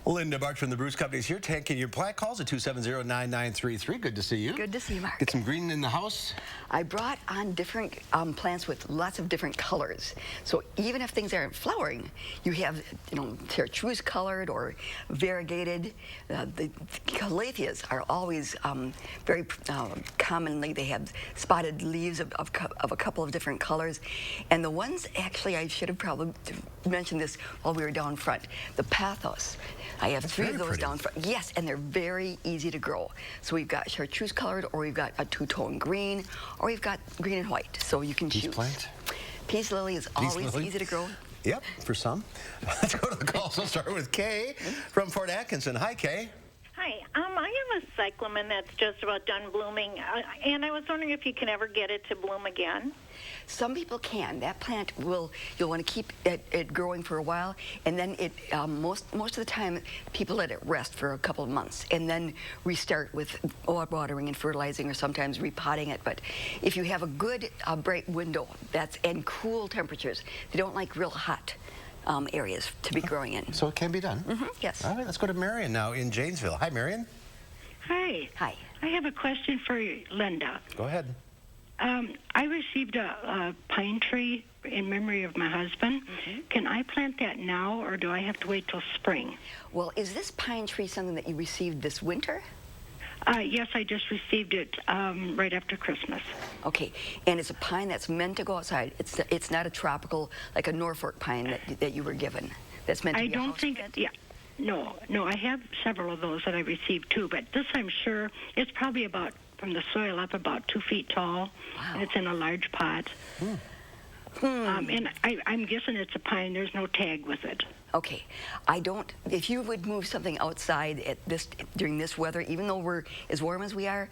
Linda Barcz from the Barcz Company is here taking your plant calls at 270-9933. Good to see you. Good to see you, Mark. Get some green in the house. I brought on different plants with lots of different colors. So even if things aren't flowering, you have, chartreuse colored or variegated. The calatheas are always very commonly, they have spotted leaves of a couple of different colors. And the ones, actually, I should have probably mentioned this while we were down front. The pathos. I have three of those down front. Yes, and they're very easy to grow. So we've got chartreuse colored, or we've got a two-tone green, or we've got green and white. So you can choose. Peace plant? Peace lily is always easy to grow. Yep, for some. Let's go to the calls. We'll start with Kay from Fort Atkinson. Hi, Kay. Hi. I have a cyclamen that's just about done blooming, and I was wondering if you can ever get it to bloom again. Some people can. That plant you'll want to keep it growing for a while, and then most of the time people let it rest for a couple of months and then restart with watering and fertilizing, or sometimes repotting it. But if you have a good bright window and cool temperatures, they don't like real hot areas to be growing in. So it can be done? Mm-hmm, yes. All right, let's go to Marion now in Janesville. Hi, Marion. Hi. Hi. I have a question for Linda. Go ahead. I received a pine tree in memory of my husband. Mm-hmm. Can I plant that now, or do I have to wait till spring? Well, is this pine tree something that you received this winter? Yes, I just received it right after Christmas. Okay, and it's a pine that's meant to go outside. It's not a tropical, like a Norfolk pine that you were given. That's meant to be a house plant? Yeah. No, I have several of those that I received too, but this I'm sure it's probably about from the soil up about 2 feet tall. Wow. And it's in a large pot. And I'm guessing it's a pine. There's no tag with it. Okay, if you would move something outside during this weather, even though we're as warm as we are,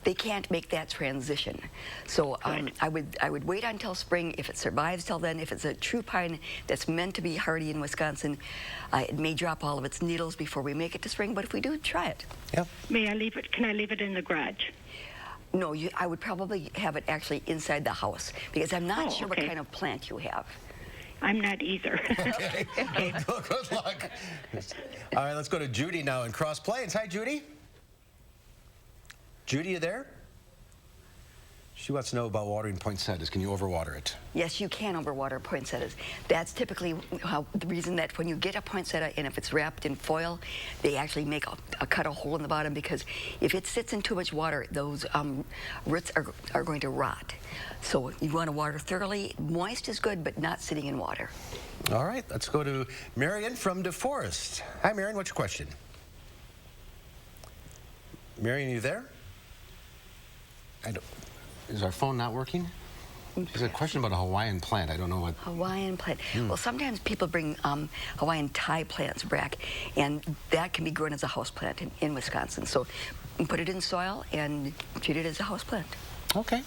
they can't make that transition. So I would wait until spring. If it survives till then, if it's a true pine that's meant to be hardy in Wisconsin, it may drop all of its needles before we make it to spring, but if we do, try it. Yep. Can I leave it in the garage? No, I would probably have it actually inside the house, because I'm not sure what okay. kind of plant you have. I'm not either. Okay. Good luck. All right, let's go to Judy now in Cross Plains. Hi, Judy. Judy, you there? She wants to know about watering poinsettias. Can you overwater it? Yes, you can overwater poinsettias. That's typically the reason that when you get a poinsettia, and if it's wrapped in foil, they actually make cut a hole in the bottom, because if it sits in too much water, those roots are going to rot. So you want to water thoroughly. Moist is good, but not sitting in water. All right, let's go to Marion from DeForest. Hi, Marion. What's your question? Marion, you there? Is our phone not working? There's a question about a Hawaiian plant. I don't know what. Hawaiian plant. Well, sometimes people bring Hawaiian Thai plants back, and that can be grown as a house plant in Wisconsin. So put it in soil and treat it as a house plant. Okay.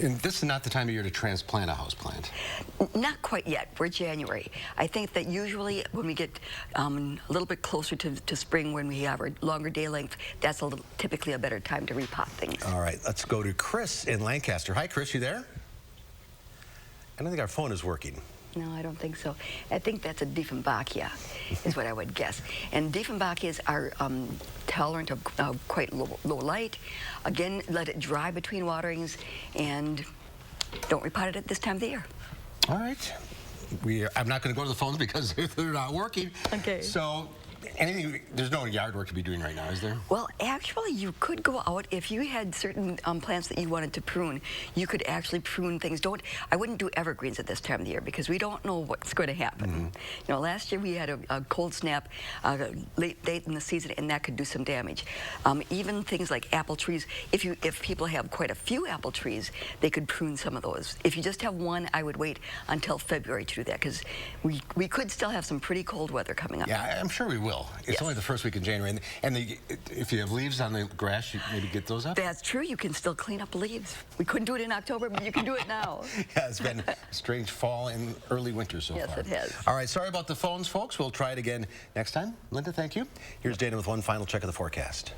And this is not the time of year to transplant a house plant. Not quite yet. We're January. I think that usually when we get a little bit closer to spring, when we have our longer day length, that's typically a better time to repot things. All right, let's go to Chris in Lancaster. Hi, Chris, you there? I don't think our phone is working. No, I don't think so. I think that's a Dieffenbachia, is what I would guess. And Dieffenbachias are tolerant of quite low light. Again, let it dry between waterings, and don't repot it at this time of the year. All right. I'm not going to go to the phones because they're not working. Okay. So, there's no yard work to be doing right now, is there? Well, actually, you could go out if you had certain plants that you wanted to prune. You could actually prune things. I wouldn't do evergreens at this time of the year, because we don't know what's going to happen. Mm-hmm. Last year we had a cold snap late in the season, and that could do some damage. Even things like apple trees. If people have quite a few apple trees, they could prune some of those. If you just have one, I would wait until February to do that, because we could still have some pretty cold weather coming up. Yeah, I'm sure we will. It's only the first week in January, and if you have leaves on the grass, you maybe get those up? That's true. You can still clean up leaves. We couldn't do it in October, but you can do it now. Yeah, it's been a strange fall and early winter so far. Yes, it has. All right, sorry about the phones, folks. We'll try it again next time. Linda, thank you. Here's Dana with one final check of the forecast.